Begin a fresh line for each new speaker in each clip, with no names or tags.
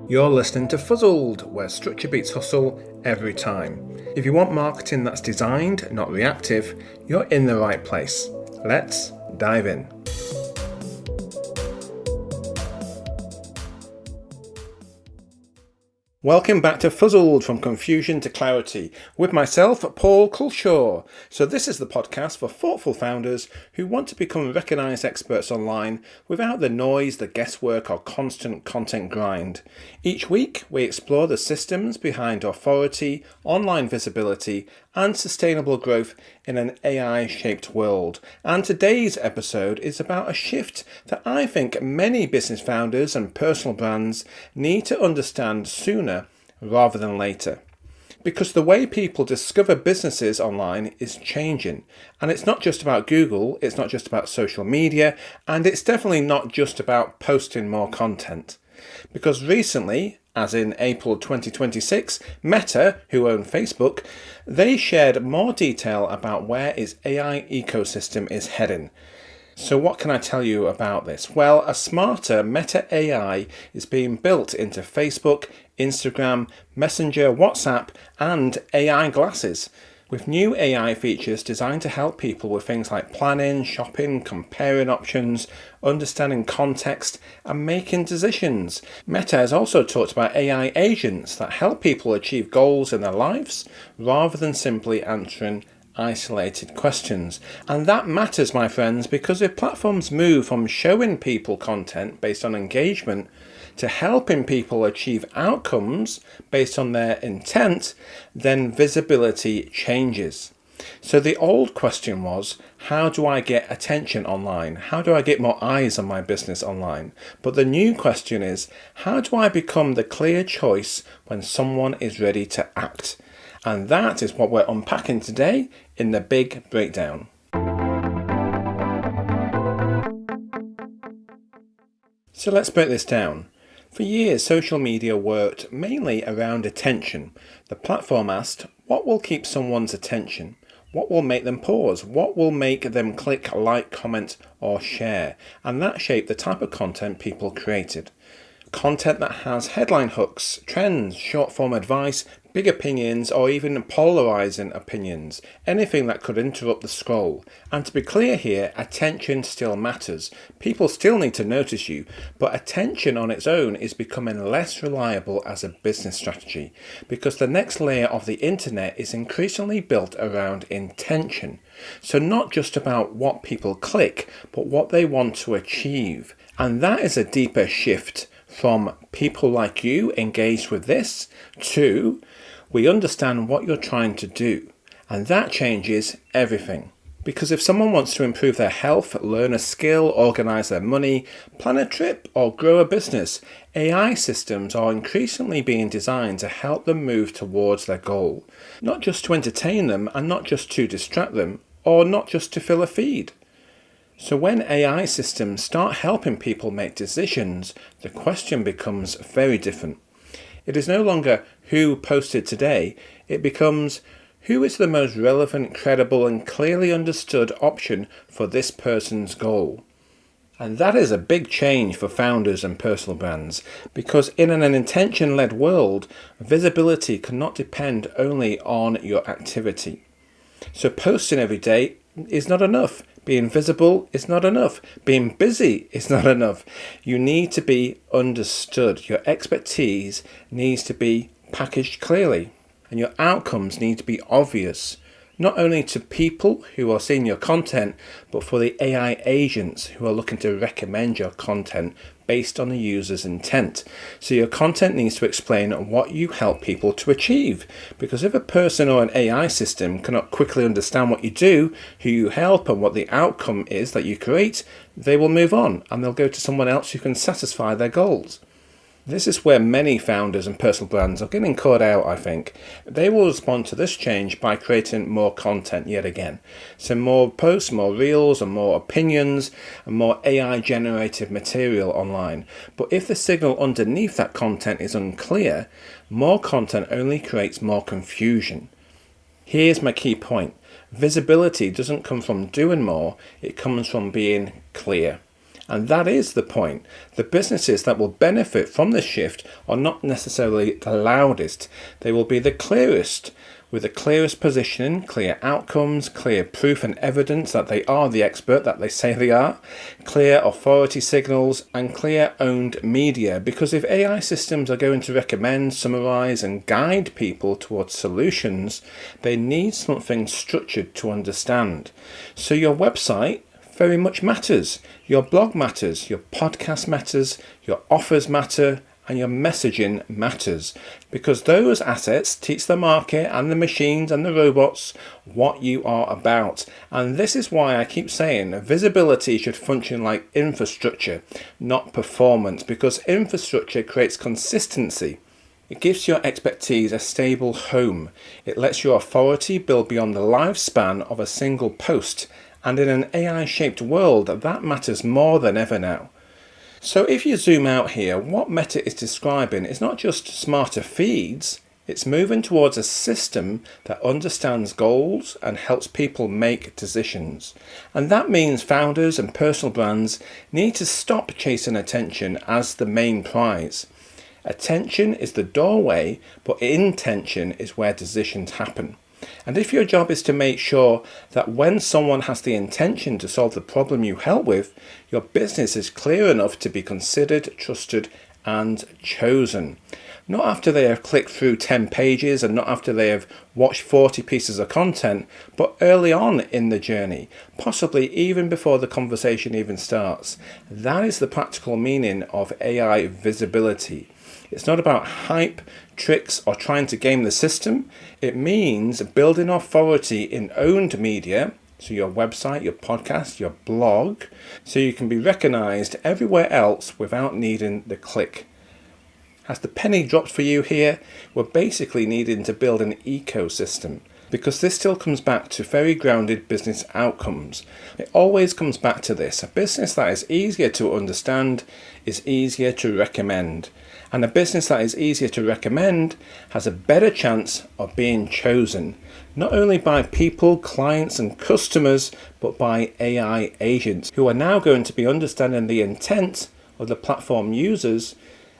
You're listening to Fuzzled, where structure beats hustle every time. If you want marketing that's designed, not reactive, you're in the right place. Let's dive in. Welcome back to Fuzzled, from confusion to clarity, with myself, Paul Culshaw. So this is the podcast for thoughtful founders who want to become recognised experts online without the noise, the guesswork or constant content grind. Each week we explore the systems behind authority, online visibility and sustainable growth in an AI-shaped world. And today's episode is about a shift that I think many business founders and personal brands need to understand sooner rather than later. Because the way people discover businesses online is changing. And it's not just about Google, it's not just about social media, and it's definitely not just about posting more content. Because recently, as in April 2026, Meta, who own Facebook, they shared more detail about where its AI ecosystem is heading. So what can I tell you about this? Well, a smarter Meta AI is being built into Facebook, Instagram, Messenger, WhatsApp, and AI glasses, with new AI features designed to help people with things like planning, shopping, comparing options, understanding context, and making decisions. Meta has also talked about AI agents that help people achieve goals in their lives rather than simply answering isolated questions. And that matters, my friends, because if platforms move from showing people content based on engagement to helping people achieve outcomes based on their intent, then visibility changes. So the old question was, how do I get attention online? How do I get more eyes on my business online? But the new question is, how do I become the clear choice when someone is ready to act? And that is what we're unpacking today in the big breakdown. So let's break this down. For years, social media worked mainly around attention. The platform asked, what will keep someone's attention? What will make them pause? What will make them click, like, comment, or share? And that shaped the type of content people created. Content that has headline hooks, trends, short-form advice, big opinions, or even polarizing opinions. Anything that could interrupt the scroll. And to be clear here, attention still matters. People still need to notice you, but attention on its own is becoming less reliable as a business strategy, because the next layer of the internet is increasingly built around intention. So not just about what people click, but what they want to achieve. And that is a deeper shift from people like you engaged with this to we understand what you're trying to do. And that changes everything. Because if someone wants to improve their health, learn a skill, organize their money, plan a trip, or grow a business, AI systems are increasingly being designed to help them move towards their goal. Not just to entertain them and not just to distract them, or not just to fill a feed. So when AI systems start helping people make decisions, the question becomes very different. It is no longer who posted today, it becomes who is the most relevant, credible and clearly understood option for this person's goal. And that is a big change for founders and personal brands, because in an intention-led world, visibility cannot depend only on your activity. So posting every day is not enough. Being visible is not enough. Being busy is not enough. You need to be understood. Your expertise needs to be packaged clearly. And your outcomes need to be obvious. Not only to people who are seeing your content, but for the AI agents who are looking to recommend your content based on the user's intent. So your content needs to explain what you help people to achieve. Because if a person or an AI system cannot quickly understand what you do, who you help, and what the outcome is that you create, they will move on and they'll go to someone else who can satisfy their goals. This is where many founders and personal brands are getting caught out, I think. They will respond to this change by creating more content yet again. So more posts, more reels, and more opinions, and more AI-generated material online. But if the signal underneath that content is unclear, more content only creates more confusion. Here's my key point. Visibility doesn't come from doing more, it comes from being clear. And that is the point. The businesses that will benefit from this shift are not necessarily the loudest. They will be the clearest, with the clearest positioning, clear outcomes, clear proof and evidence that they are the expert that they say they are, clear authority signals, and clear owned media. Because if AI systems are going to recommend, summarize, and guide people towards solutions, they need something structured to understand. So your website very much matters. Your blog matters, your podcast matters, your offers matter, and your messaging matters, because those assets teach the market and the machines and the robots what you are about. And this is why I keep saying visibility should function like infrastructure, not performance, because infrastructure creates consistency. It gives your expertise a stable home. It lets your authority build beyond the lifespan of a single post. And in an AI-shaped world, that matters more than ever now. So if you zoom out here, what Meta is describing is not just smarter feeds, it's moving towards a system that understands goals and helps people make decisions. And that means founders and personal brands need to stop chasing attention as the main prize. Attention is the doorway, but intention is where decisions happen. And if your job is to make sure that when someone has the intention to solve the problem you help with, your business is clear enough to be considered, trusted, and chosen. Not after they have clicked through 10 pages and not after they have watched 40 pieces of content, but early on in the journey, possibly even before the conversation even starts. That is the practical meaning of AI visibility. It's not about hype, tricks, or trying to game the system. It means building authority in owned media, so your website, your podcast, your blog, so you can be recognized everywhere else without needing the click. As the penny drops for you here, we're basically needing to build an ecosystem, because this still comes back to very grounded business outcomes. It always comes back to this. A business that is easier to understand is easier to recommend. And a business that is easier to recommend has a better chance of being chosen, not only by people, clients and customers, but by AI agents who are now going to be understanding the intent of the platform users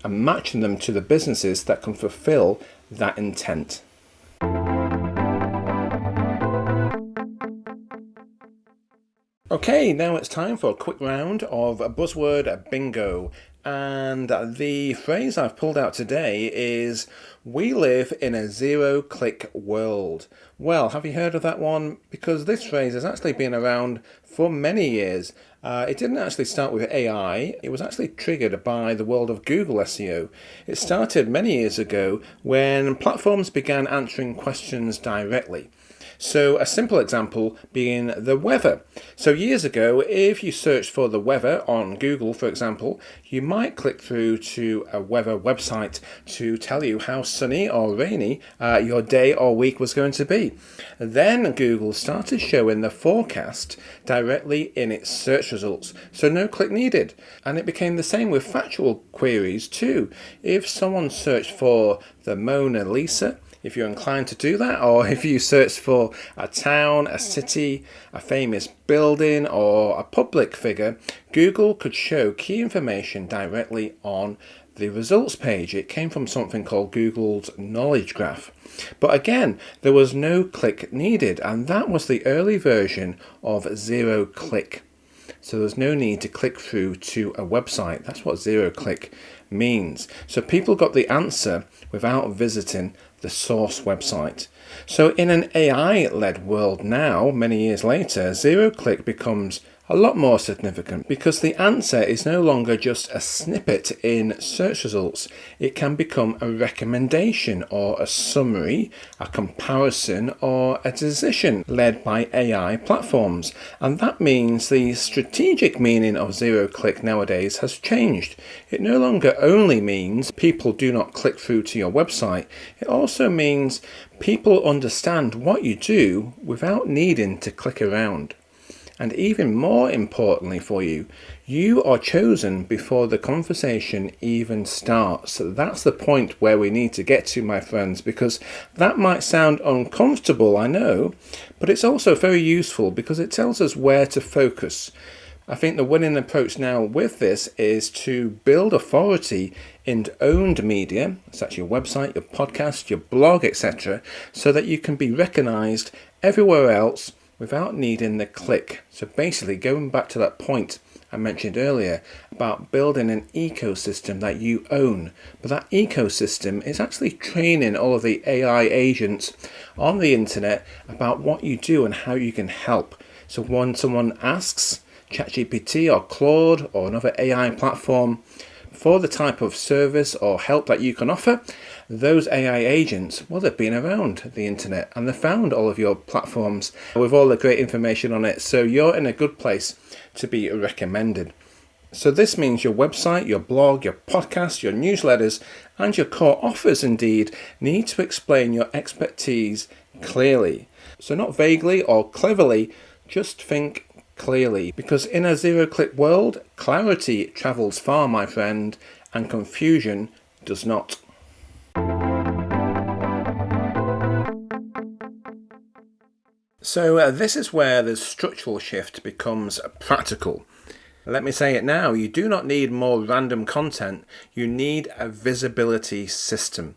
and matching them to the businesses that can fulfill that intent. Okay, now it's time for a quick round of Buzzword Bingo. And the phrase I've pulled out today is, we live in a zero-click world. Well, have you heard of that one? Because this phrase has actually been around for many years. It didn't actually start with AI. It was actually triggered by the world of Google SEO. It started many years ago when platforms began answering questions directly. So a simple example being the weather. So years ago, if you searched for the weather on Google, for example, you might click through to a weather website to tell you how sunny or rainy your day or week was going to be. Then Google started showing the forecast directly in its search results, so no click needed. And it became the same with factual queries too. If someone searched for the Mona Lisa, if you're inclined to do that, or if you search for a town, a city, a famous building, or a public figure, Google could show key information directly on the results page. It came from something called Google's Knowledge Graph. But again, there was no click needed, and that was the early version of zero click. So there's no need to click through to a website. That's what zero click means. So people got the answer without visiting the source website. So in an AI-led world now, many years later, zero click becomes a lot more significant because the answer is no longer just a snippet in search results. It can become a recommendation or a summary, a comparison or a decision led by AI platforms. And that means the strategic meaning of zero click nowadays has changed. It no longer only means people do not click through to your website. It also means people understand what you do without needing to click around. And even more importantly for you, you are chosen before the conversation even starts. So that's the point where we need to get to, my friends, because that might sound uncomfortable, I know, but it's also very useful because it tells us where to focus. I think the winning approach now with this is to build authority in owned media, such as your website, your podcast, your blog, etc., so that you can be recognized everywhere else without needing the click. So basically, going back to that point I mentioned earlier about building an ecosystem that you own. But that ecosystem is actually training all of the AI agents on the internet about what you do and how you can help. So when someone asks ChatGPT or Claude or another AI platform for the type of service or help that you can offer, those AI agents, well, they've been around the internet and they've found all of your platforms with all the great information on it. So you're in a good place to be recommended. So this means your website, your blog, your podcast, your newsletters, and your core offers indeed need to explain your expertise clearly. So not vaguely or cleverly, just think clearly, because in a zero-click world, clarity travels far, my friend, and confusion does not. So this is where the structural shift becomes practical. Let me say it now, you do not need more random content, you need a visibility system.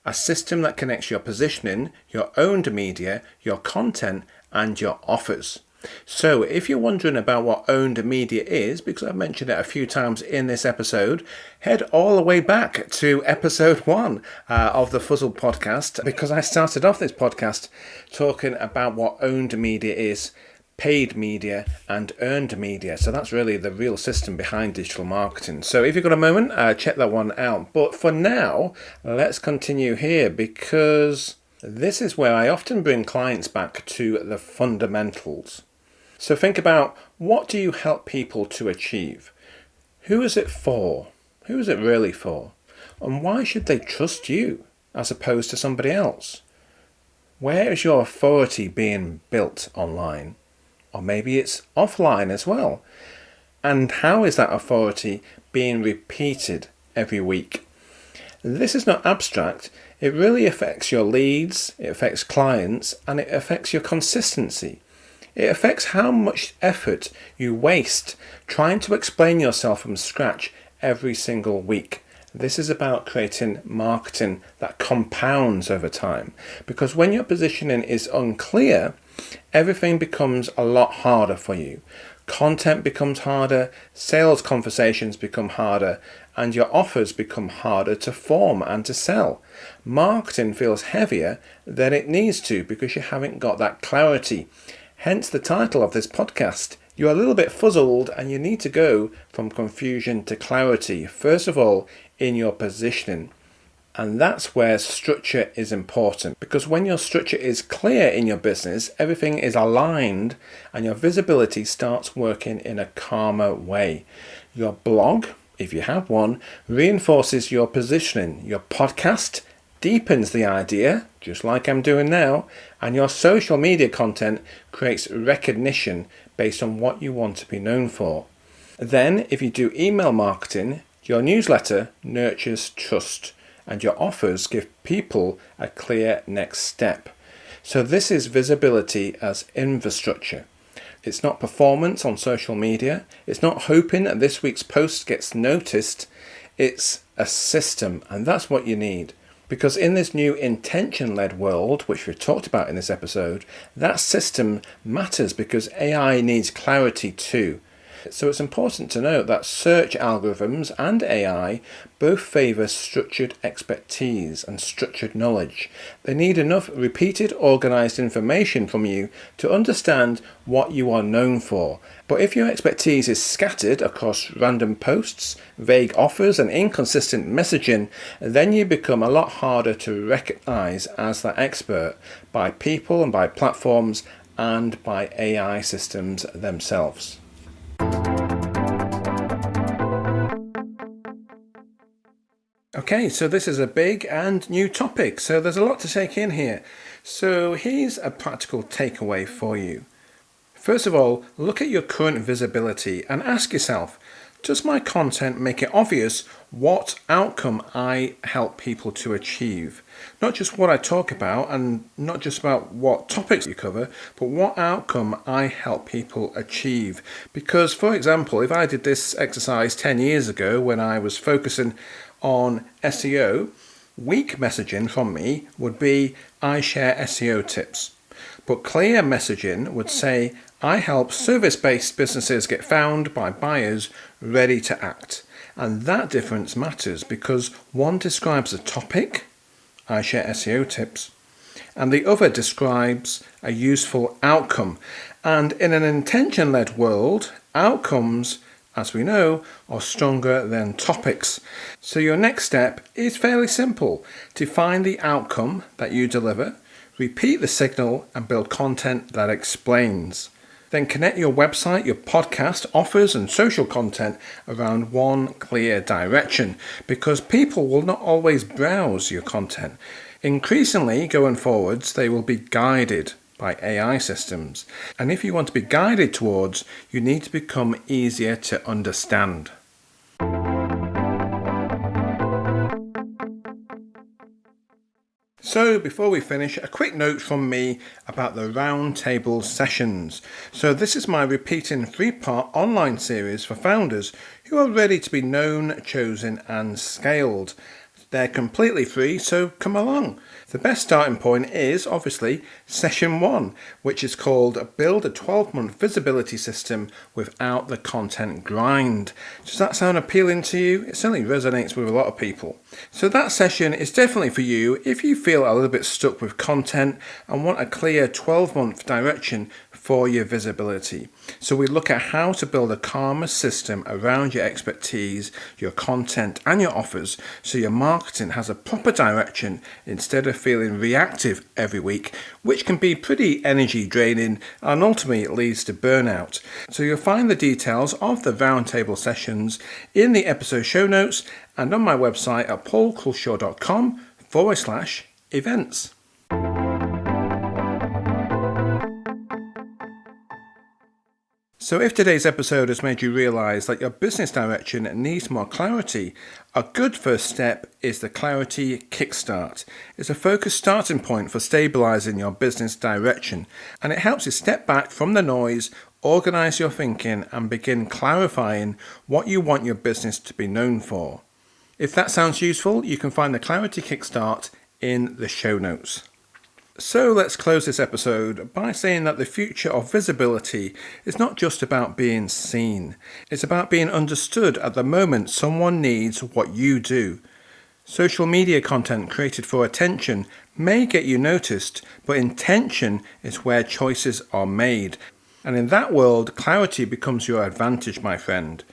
A system that connects your positioning, your owned media, your content, and your offers. So if you're wondering about what owned media is, because I've mentioned it a few times in this episode, head all the way back to episode 1 of the Fuzzled podcast, because I started off this podcast talking about what owned media is, paid media and earned media. So that's really the real system behind digital marketing. So if you've got a moment, check that one out. But for now, let's continue here, because this is where I often bring clients back to the fundamentals. So think about, what do you help people to achieve? Who is it for? Who is it really for? And why should they trust you as opposed to somebody else? Where is your authority being built online? Or maybe it's offline as well. And how is that authority being repeated every week? This is not abstract. It really affects your leads, it affects clients, and it affects your consistency. It affects how much effort you waste trying to explain yourself from scratch every single week. This is about creating marketing that compounds over time. Because when your positioning is unclear, everything becomes a lot harder for you. Content becomes harder, sales conversations become harder, and your offers become harder to form and to sell. Marketing feels heavier than it needs to because you haven't got that clarity. Hence the title of this podcast. You're a little bit fuzzled and you need to go from confusion to clarity, first of all, in your positioning. And that's where structure is important, because when your structure is clear in your business, everything is aligned and your visibility starts working in a calmer way. Your blog, if you have one, reinforces your positioning. Your podcast deepens the idea, just like I'm doing now, and your social media content creates recognition based on what you want to be known for. Then, if you do email marketing, your newsletter nurtures trust, and your offers give people a clear next step. So this is visibility as infrastructure. It's not performance on social media. It's not hoping that this week's post gets noticed. It's a system, and that's what you need. Because in this new intention-led world, which we've talked about in this episode, that system matters because AI needs clarity too. So it's important to note that search algorithms and AI both favour structured expertise and structured knowledge. They need enough repeated, organised information from you to understand what you are known for. But if your expertise is scattered across random posts, vague offers and inconsistent messaging, then you become a lot harder to recognise as that expert by people and by platforms and by AI systems themselves. Okay, so this is a big and new topic, so there's a lot to take in here. So here's a practical takeaway for you. First of all, look at your current visibility and ask yourself, Does my content make it obvious what outcome I help people to achieve? Not just what I talk about and not just about what topics you cover, but what outcome I help people achieve. Because, for example, if I did this exercise 10 years ago when I was focusing on SEO, weak messaging from me would be I share SEO tips. But clear messaging would say I help service-based businesses get found by buyers ready to act. And that difference matters because one describes a topic, I share SEO tips, and the other describes a useful outcome. And in an intention-led world, outcomes, as we know, are stronger than topics. So your next step is fairly simple. Define the outcome that you deliver, repeat the signal, and build content that explains. Then connect your website, your podcast, offers and social content around one clear direction because people will not always browse your content. Increasingly, going forwards, they will be guided by AI systems. And if you want to be guided towards, you need to become easier to understand. So before we finish, a quick note from me about the Roundtable Sessions. So this is my repeating 3-part online series for founders who are ready to be known, chosen and scaled. They're completely free, so come along. The best starting point is obviously session 1, which is called Build a 12-month Visibility System Without the Content Grind. Does that sound appealing to you? It certainly resonates with a lot of people. So that session is definitely for you if you feel a little bit stuck with content and want a clear 12-month direction for your visibility. So we look at how to build a calmer system around your expertise, your content and your offers so your marketing has a proper direction instead of feeling reactive every week, which can be pretty energy draining and ultimately it leads to burnout. So you'll find the details of the Roundtable Sessions in the episode show notes and on my website at paulculshaw.com/events. So if today's episode has made you realise that your business direction needs more clarity, a good first step is the Clarity Kickstart. It's a focused starting point for stabilising your business direction, and it helps you step back from the noise, organise your thinking and begin clarifying what you want your business to be known for. If that sounds useful, you can find the Clarity Kickstart in the show notes. So let's close this episode by saying that the future of visibility is not just about being seen. It's about being understood at the moment someone needs what you do. Social media content created for attention may get you noticed, but intention is where choices are made. And in that world, clarity becomes your advantage, my friend.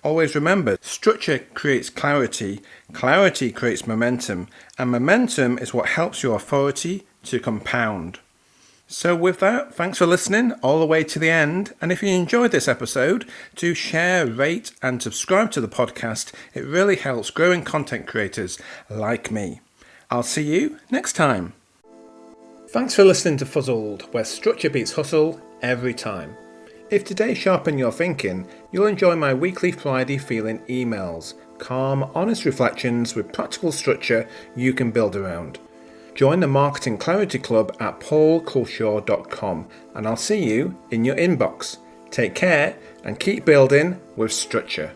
Always remember, structure creates clarity, clarity creates momentum, and momentum is what helps your authority to compound. So with that, thanks for listening all the way to the end. And if you enjoyed this episode, do share, rate and subscribe to the podcast. It really helps growing content creators like me. I'll see you next time. Thanks for listening to Fuzzled, where structure beats hustle every time. If today sharpened your thinking, you'll enjoy my weekly Friday feeling emails. Calm, honest reflections with practical structure you can build around. Join the Marketing Clarity Club at paulculshaw.com and I'll see you in your inbox. Take care and keep building with structure.